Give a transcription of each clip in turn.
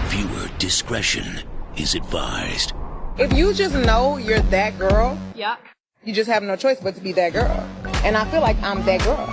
Viewer discretion is advised. If you just know you're that girl, Yeah. you just have no choice but to be that girl. And I feel like I'm that girl.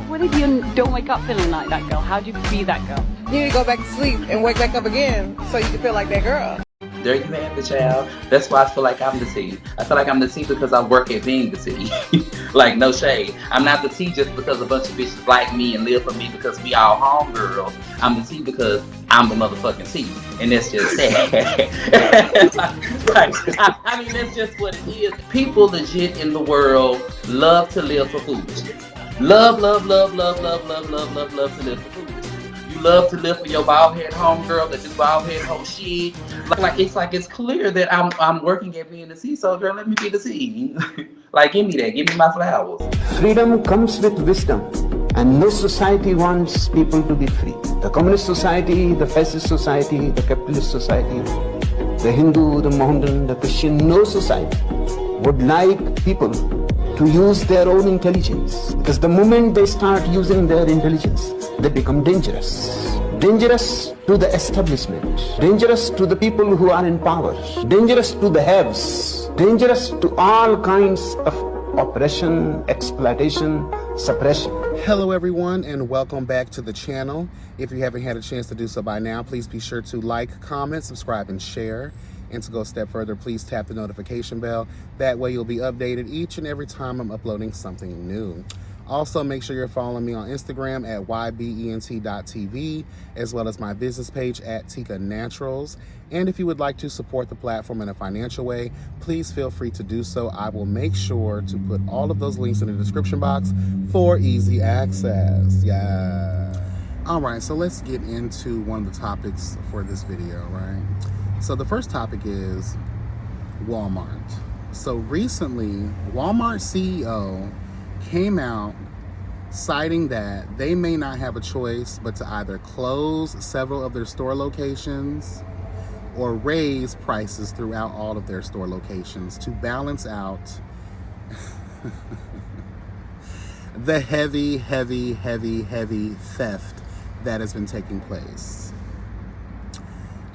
What if you don't wake up feeling like that girl? How do you be that girl? You need to go back to sleep and wake back up again so you can feel like that girl. There you have it, child. That's why I feel like I'm the T. I feel like I'm the T because I work at being the T. Like, no shade. I'm not the T just because a bunch of bitches like me and live for me because we all homegirls. I'm the T because I'm the motherfucking T. And that's just sad. I mean, that's just what it is. People legit in the world love to live for foolishness. Love to live for foolishness. You love to live for your bald head homegirl that do bald head whole shit. It's clear that I'm working at being the C, so girl, let me be the C. Like, give me that, give me my flowers. Freedom comes with wisdom, and no society wants people to be free. The communist society, the fascist society, the capitalist society, the Hindu, the Mohammedan, the Christian, no society would like people to use their own intelligence. Because the moment they start using their intelligence, they become dangerous. Dangerous to the establishment, dangerous to the people who are in power, dangerous to the haves, dangerous to all kinds of oppression, exploitation, suppression. Hello everyone, and welcome back to the channel. If you haven't had a chance to do so by now, please be sure to like, comment, subscribe, and share. And to go a step further, please tap the notification bell. That way you'll be updated each and every time I'm uploading something new. Also, make sure you're following me on Instagram at ybent.tv, as well as my business page at TYKANATURALS. And if you would like to support the platform in a financial way, please feel free to do so. I will make sure to put all of those links in the description box for easy access. Yeah. All right, so let's get into one of the topics for this video, right? So the first topic is Walmart. So recently, Walmart CEO came out citing that they may not have a choice but to either close several of their store locations or raise prices throughout all of their store locations to balance out the heavy theft that has been taking place.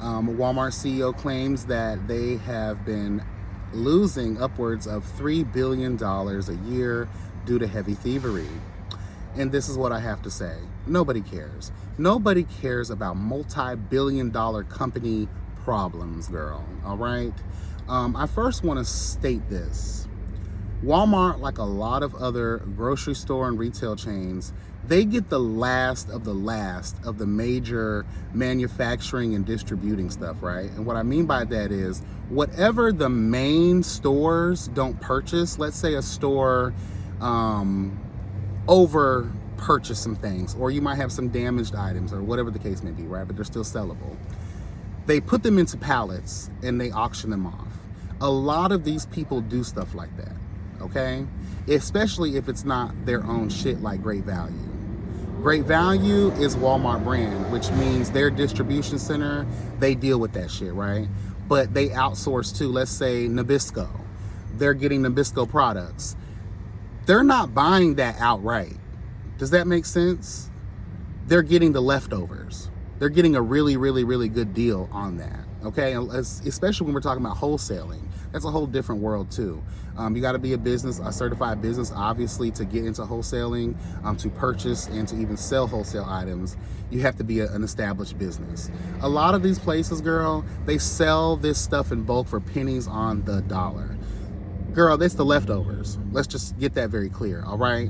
Walmart CEO claims that they have been losing upwards of $3 billion a year due to heavy thievery. And this is what I have to say. Nobody cares. Nobody cares about multi-billion-dollar company problems, girl, all right? I first want to state this. Walmart, like a lot of other grocery store and retail chains, they get the last of the major manufacturing and distributing stuff, right? And what I mean by that is whatever the main stores don't purchase, let's say a store over purchase some things, or you might have some damaged items or whatever the case may be, right? But they're still sellable. They put them into pallets and they auction them off. A lot of these people do stuff like that, okay? Especially if it's not their own shit like Great Value. Great Value is Walmart brand, which means their distribution center, they deal with that shit, right? But they outsource to, let's say, Nabisco. They're getting Nabisco products. They're not buying that outright. Does that make sense? They're getting the leftovers. They're getting a really good deal on that, okay? Especially when we're talking about wholesaling. That's a whole different world too. You got to be a certified business, obviously, to get into wholesaling, to purchase and to even sell wholesale items. You have to be an established business. A lot of these places, girl, they sell this stuff in bulk for pennies on the dollar. Girl, that's the leftovers. Let's just get that very clear, all right?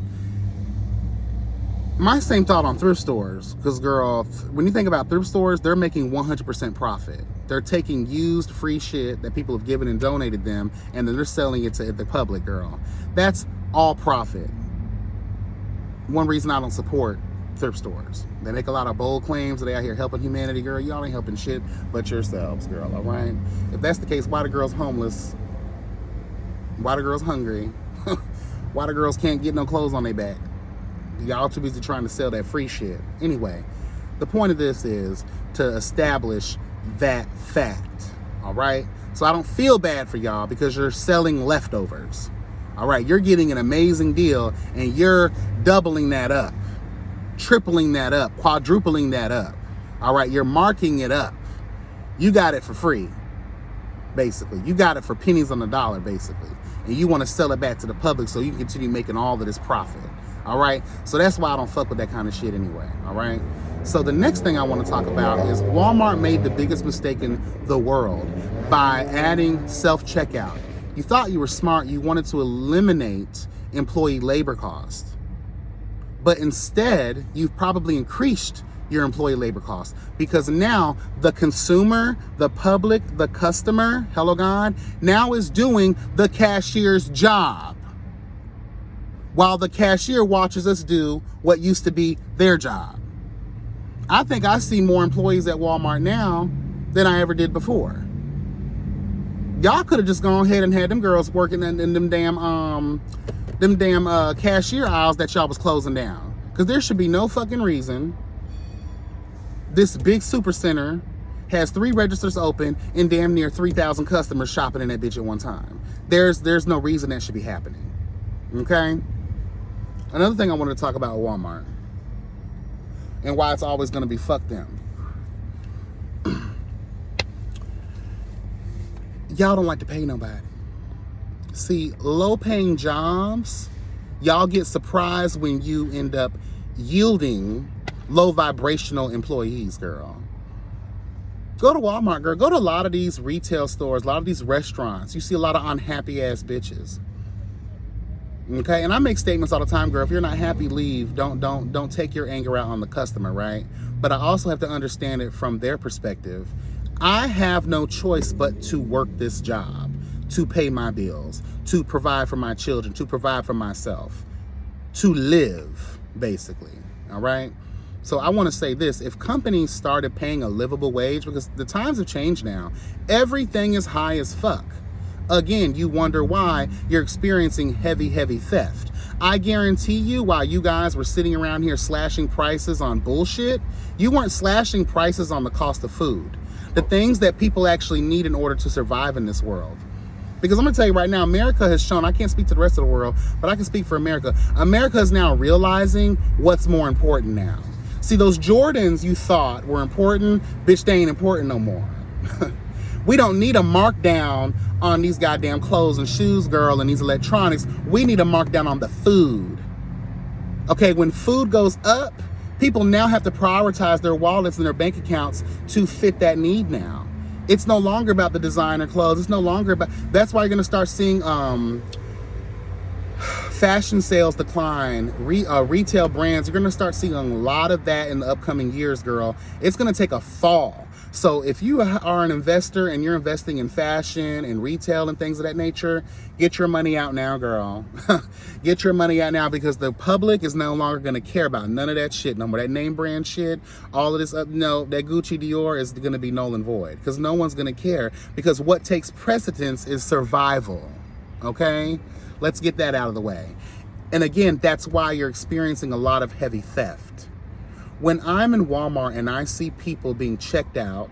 My same thought on thrift stores, because girl, when you think about thrift stores, they're making 100% profit. They're taking used free shit that people have given and donated them, and then they're selling it to the public, girl. That's all profit. One reason I don't support thrift stores. They make a lot of bold claims that they out here helping humanity, girl. Y'all ain't helping shit but yourselves, girl, all right? If that's the case, why the girls homeless? Why the girls hungry? Why the girls can't get no clothes on their back? Y'all too busy trying to sell that free shit. Anyway, the point of this is to establish that fact, all right? So I don't feel bad for y'all because you're selling leftovers, all right? You're getting an amazing deal and you're doubling that up, tripling that up, quadrupling that up, all right? You're marking it up. You got it for free, basically. You got it for pennies on the dollar, basically. And you want to sell it back to the public so you can continue making all of this profit. All right? So that's why I don't fuck with that kind of shit anyway. All right? So the next thing I want to talk about is Walmart made the biggest mistake in the world by adding self-checkout. You thought you were smart. You wanted to eliminate employee labor costs. But instead, you've probably increased your employee labor costs, because now the consumer, the public, the customer, hello God, now is doing the cashier's job, while the cashier watches us do what used to be their job. I think I see more employees at Walmart now than I ever did before. Y'all could have just gone ahead and had them girls working in them damn cashier aisles that y'all was closing down, because there should be no fucking reason this big super center has 3 registers open and damn near 3,000 customers shopping in that bitch at one time. There's no reason that should be happening. Okay? Another thing I wanted to talk about Walmart and why it's always going to be fuck them. Y'all don't like to pay nobody. See, low-paying jobs, y'all get surprised when you end up yielding low vibrational employees, girl. Go to Walmart, girl. Go to a lot of these retail stores, a lot of these restaurants. You see a lot of unhappy ass bitches. Okay, and I make statements all the time, girl. If you're not happy, leave. Don't take your anger out on the customer, right? But I also have to understand it from their perspective. I have no choice but to work this job, to pay my bills, to provide for my children, to provide for myself, to live, basically. All right. So I want to say this, if companies started paying a livable wage, because the times have changed now, everything is high as fuck. Again, you wonder why you're experiencing heavy theft. I guarantee you, while you guys were sitting around here slashing prices on bullshit, you weren't slashing prices on the cost of food, the things that people actually need in order to survive in this world. Because I'm going to tell you right now, America has shown, I can't speak to the rest of the world, but I can speak for America. America is now realizing what's more important now. See, those Jordans you thought were important, bitch, they ain't important no more. We don't need a markdown on these goddamn clothes and shoes, girl, and these electronics. We need a markdown on the food. Okay, when food goes up, people now have to prioritize their wallets and their bank accounts to fit that need now. It's no longer about the designer clothes. It's no longer about, that's why you're going to start seeing fashion sales decline, retail brands. You're going to start seeing a lot of that in the upcoming years, girl. It's going to take a fall. So if you are an investor and you're investing in fashion and retail and things of that nature, get your money out now, girl. Get your money out now, because the public is no longer going to care about none of that shit no more. That name brand shit, all of this, no, that Gucci Dior is going to be null and void, because no one's going to care, because what takes precedence is survival. Okay? Let's get that out of the way. And again, that's why you're experiencing a lot of heavy theft. When I'm in Walmart and I see people being checked out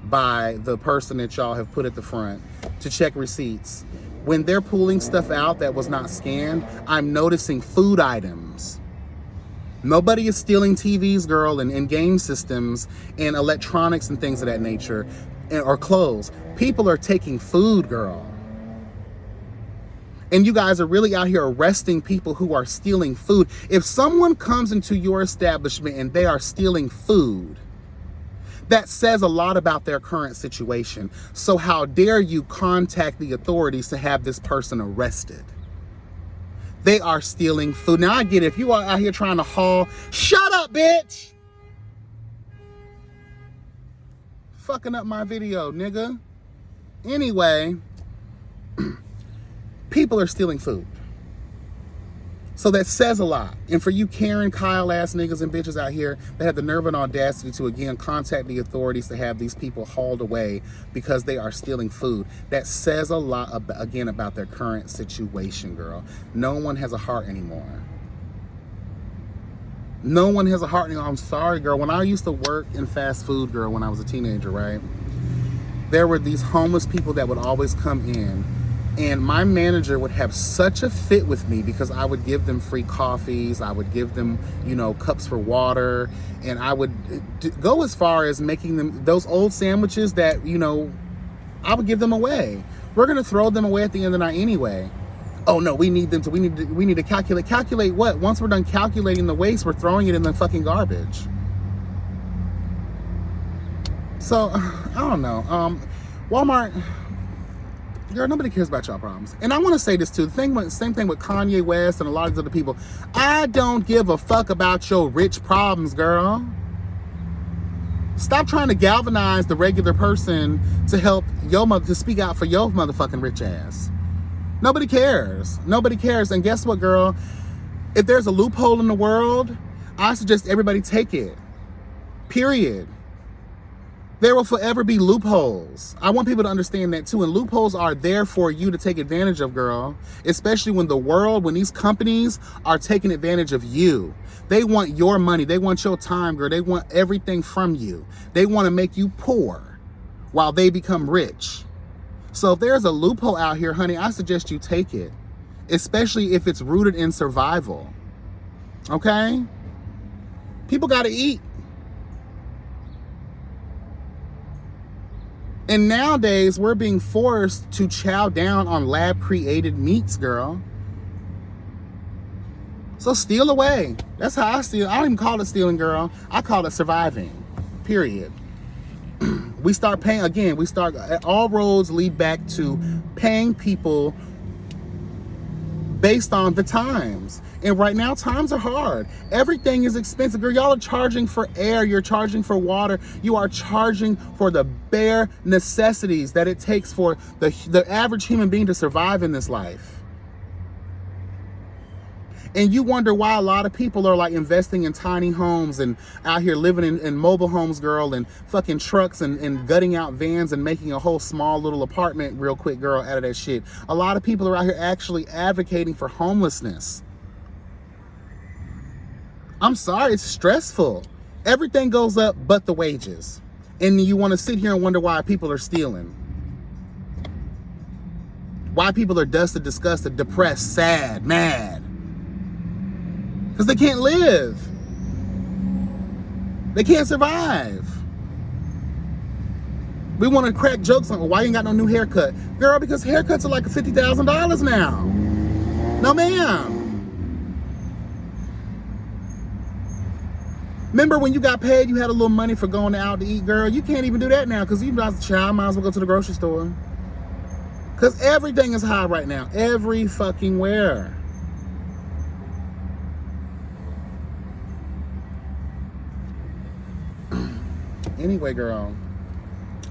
by the person that y'all have put at the front to check receipts, when they're pulling stuff out that was not scanned, I'm noticing food items. Nobody is stealing TVs, girl, and game systems and electronics and things of that nature, or clothes. People are taking food, girl. And you guys are really out here arresting people who are stealing food. If someone comes into your establishment and they are stealing food, that says a lot about their current situation. So how dare you contact the authorities to have this person arrested? They are stealing food. Now I get it. If you are out here trying to haul, shut up, bitch! Fucking up my video, nigga. Anyway, people are stealing food. So that says a lot. And for you Karen, Kyle ass niggas and bitches out here that have the nerve and audacity to again contact the authorities to have these people hauled away because they are stealing food, that says a lot again about their current situation, girl. No one has a heart anymore. No one has a heart anymore. I'm sorry, girl. When I used to work in fast food, girl, when I was a teenager, right? There were these homeless people that would always come in And my manager would have such a fit with me because I would give them free coffees. I would give them, you know, cups for water. And I would go as far as making them those old sandwiches that, you know, I would give them away. We're going to throw them away at the end of the night anyway. Oh no, we need to calculate. Calculate what? Once we're done calculating the waste, we're throwing it in the fucking garbage. So, I don't know. Walmart, girl, nobody cares about y'all problems. And I want to say this too. Same thing with Kanye West and a lot of other people. I don't give a fuck about your rich problems, girl. Stop trying to galvanize the regular person to help your mother, to speak out for your motherfucking rich ass. Nobody cares. Nobody cares. And guess what, girl? If there's a loophole in the world, I suggest everybody take it. Period. There will forever be loopholes. I want people to understand that too. And loopholes are there for you to take advantage of, girl. Especially when when these companies are taking advantage of you. They want your money. They want your time, girl. They want everything from you. They want to make you poor while they become rich. So if there's a loophole out here, honey, I suggest you take it. Especially if it's rooted in survival. Okay? People got to eat. And nowadays, we're being forced to chow down on lab-created meats, girl. So steal away. That's how I steal. I don't even call it stealing, girl. I call it surviving. Period. We start paying, again, all roads lead back to paying people based on the times. And right now, times are hard. Everything is expensive. Girl, y'all are charging for air. You're charging for water. You are charging for the bare necessities that it takes for the average human being to survive in this life. And you wonder why a lot of people are like investing in tiny homes and out here living in mobile homes, girl, and fucking trucks and gutting out vans and making a whole small little apartment real quick, girl, out of that shit. A lot of people are out here actually advocating for homelessness. I'm sorry, it's stressful. Everything goes up but the wages. And you want to sit here and wonder why people are stealing. Why people are dusted, disgusted, depressed, sad, mad. Because they can't live. They can't survive. We want to crack jokes on, well, why you ain't got no new haircut? Girl, because haircuts are like $50,000 now. No, ma'am. Remember when you got paid, you had a little money for going out to eat, girl? You can't even do that now because you as a child might as well go to the grocery store. Because everything is high right now. Every fucking where. Anyway, girl,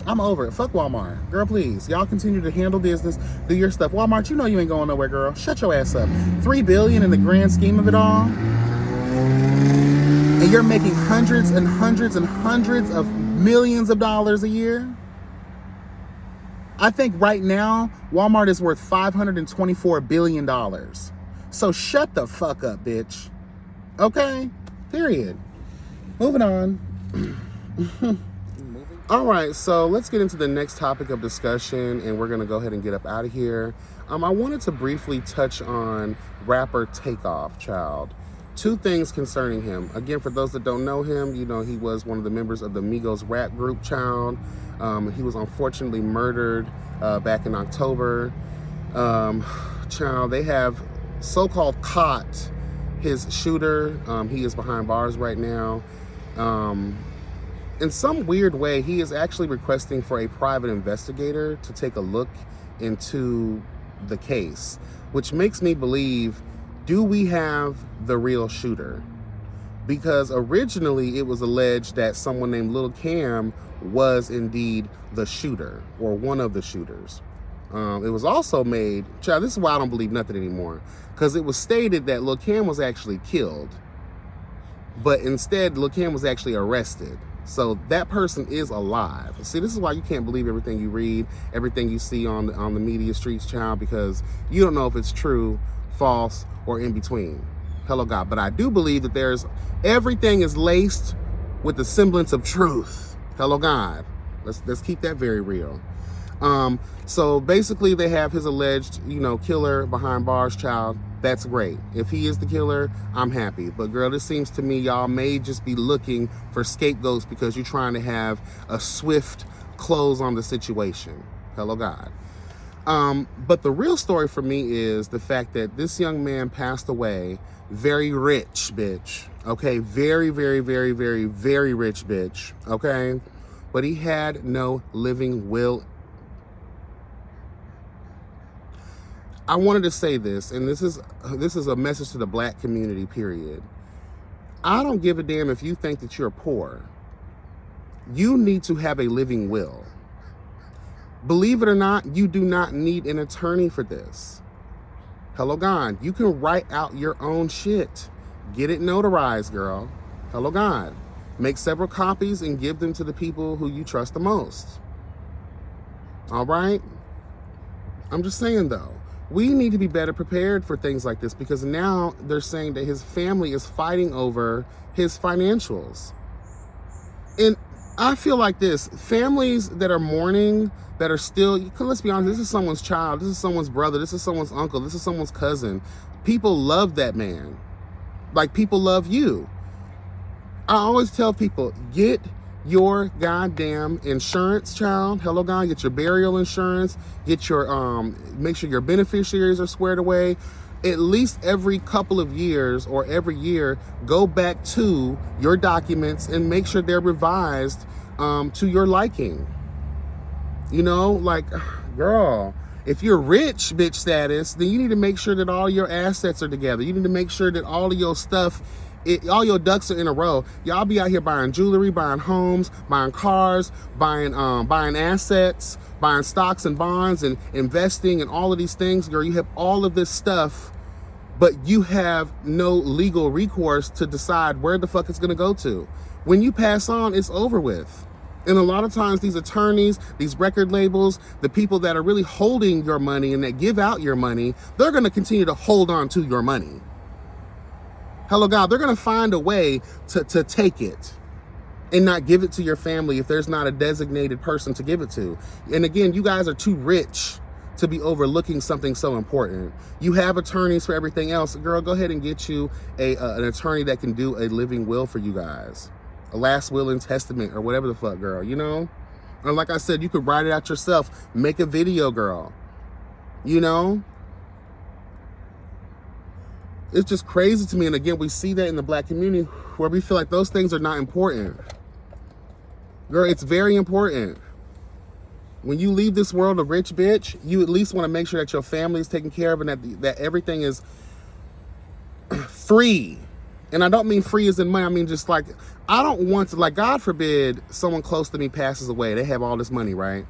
I'm over it. Fuck Walmart. Girl, please. Y'all continue to handle business. Do your stuff. Walmart, you know you ain't going nowhere, girl. Shut your ass up. $3 billion in the grand scheme of it all. And you're making hundreds and hundreds and hundreds of millions of dollars a year. I think right now, Walmart is worth $524 billion. So shut the fuck up, bitch. Okay? Period. Moving on. All right, so let's get into the next topic of discussion, and we're gonna go ahead and get up out of here. I wanted to briefly touch on rapper Takeoff, child. Two things concerning him. Again, for those that don't know him, you know, he was one of the members of the Migos rap group, child. He was unfortunately murdered back in October. Child, they have so-called caught his shooter. He is behind bars right now. In some weird way, he is actually requesting for a private investigator to take a look into the case, which makes me believe, do we have the real shooter? Because originally it was alleged that someone named Lil Cam was indeed the shooter or one of the shooters. It was also made, child, this is why I don't believe nothing anymore, because it was stated that Lil Cam was actually killed, but instead Lil Cam was actually arrested. So that person is alive. See, this is why you can't believe everything you read, everything you see on the media streets, child, because you don't know if it's true, false, or in between. Hello, God. But I do believe that everything is laced with the semblance of truth. Hello, God. Let's keep that very real. So basically they have his alleged, killer behind bars, child. That's great. If he is the killer, I'm happy. But girl, this seems to me y'all may just be looking for scapegoats because you're trying to have a swift close on the situation. Hello, God. But the real story for me is the fact that this young man passed away very rich, bitch. Okay, very, very, very, very, very rich, bitch. Okay, but he had no living will. I wanted to say this, and this is a message to the black community, period. I don't give a damn if you think that you're poor. You need to have a living will. Believe it or not, you do not need an attorney for this. Hello, God. You can write out your own shit. Get it notarized, girl. Hello, God. Make several copies and give them to the people who you trust the most. All right? I'm just saying, though. We need to be better prepared for things like this because now they're saying that his family is fighting over his financials. And I feel like this, families that are mourning, that are still, let's be honest, this is someone's child, this is someone's brother, this is someone's uncle, this is someone's cousin. People love that man. Like people love you. I always tell people, get your goddamn insurance, child. Hello, God. Get your burial insurance. Get your, make sure your beneficiaries are squared away. At least every couple of years or every year, go back to your documents and make sure they're revised to your liking. Like, girl, if you're rich, bitch status, then you need to make sure that all your assets are together. You need to make sure that all of your stuff, all your ducks are in a row. Y'all be out here buying jewelry, buying homes, buying cars, buying assets, buying stocks and bonds and investing and all of these things. Girl, you have all of this stuff, but you have no legal recourse to decide where the fuck it's gonna go to. When you pass on, it's over with. And a lot of times these attorneys, these record labels, the people that are really holding your money and that give out your money, they're gonna continue to hold on to your money. Hello, God, they're going to find a way to take it and not give it to your family if there's not a designated person to give it to. And again, you guys are too rich to be overlooking something so important. You have attorneys for everything else. Girl, go ahead and get you an attorney that can do a living will for you guys. A last will and testament or whatever the fuck, girl, And like I said, you could write it out yourself. Make a video, girl. It's just crazy to me. And again, we see that in the black community where we feel like those things are not important. Girl, it's very important. When you leave this world a rich bitch, you at least want to make sure that your family is taken care of and that everything is free. And I don't mean free as in money. I mean just like, I don't want to, like, God forbid someone close to me passes away. They have all this money, right?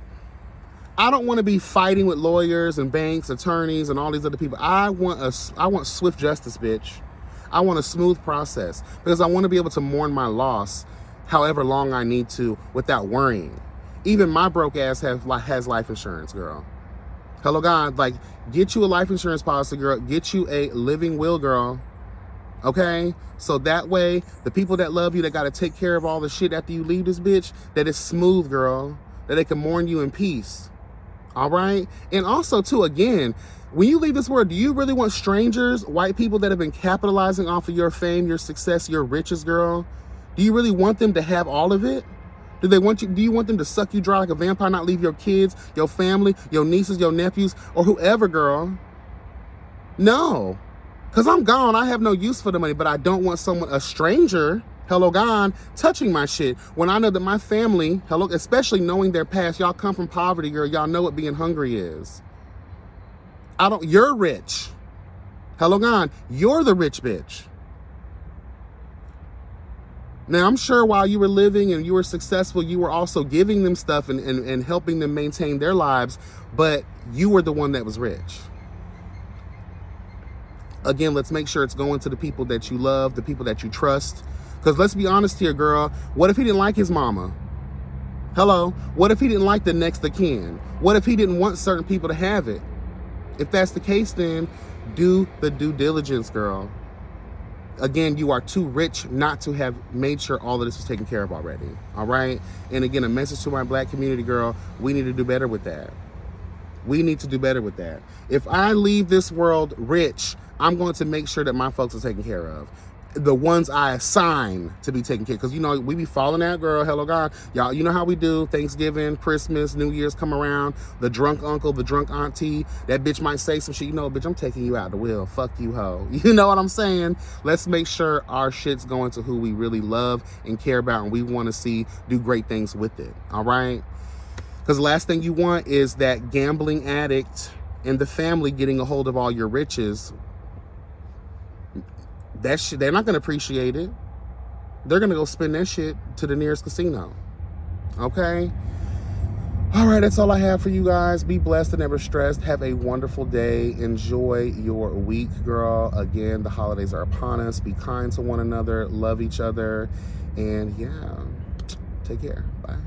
I don't want to be fighting with lawyers and banks, attorneys, and all these other people. I want swift justice, bitch. I want a smooth process because I want to be able to mourn my loss however long I need to without worrying. Even my broke ass has life insurance, girl. Hello, God. Like, get you a life insurance policy, girl. Get you a living will, girl. Okay? So that way, the people that love you, that got to take care of all the shit after you leave this bitch, that it's smooth, girl. That they can mourn you in peace. All right. And also, too, again, when you leave this world, do you really want strangers, white people that have been capitalizing off of your fame, your success, your riches, girl? Do you really want them to have all of it? Do you want them to suck you dry like a vampire, not leave your kids, your family, your nieces, your nephews, or whoever, girl? No. Because I'm gone. I have no use for the money, but I don't want a stranger, hello, God, touching my shit when I know that my family, hello, especially knowing their past, y'all come from poverty, girl. Y'all know what being hungry is. You're rich. Hello, God, you're the rich bitch. Now, I'm sure while you were living and you were successful, you were also giving them stuff and helping them maintain their lives, but you were the one that was rich. Again, let's make sure it's going to the people that you love, the people that you trust. Because let's be honest here, girl. What if he didn't like his mama? Hello? What if he didn't like the next of kin? What if he didn't want certain people to have it? If that's the case, then do the due diligence, girl. Again, you are too rich not to have made sure all of this was taken care of already. All right. And again, a message to my black community, girl, we need to do better with that. We need to do better with that. If I leave this world rich, I'm going to make sure that my folks are taken care of. The ones I assign to be taken care of. Because, you know, we be falling out, girl. Hello, God. Y'all, you know how we do. Thanksgiving, Christmas, New Year's come around. The drunk uncle, the drunk auntie. That bitch might say some shit. You know, bitch, I'm taking you out the will. Fuck you, hoe. You know what I'm saying? Let's make sure our shit's going to who we really love and care about and we want to see do great things with it. All right? Because the last thing you want is that gambling addict and the family getting a hold of all your riches. That shit, they're not going to appreciate it. They're going to go spend that shit to the nearest casino. Okay? All right, that's all I have for you guys. Be blessed and never stressed. Have a wonderful day. Enjoy your week, girl. Again, the holidays are upon us. Be kind to one another. Love each other. And yeah, take care. Bye.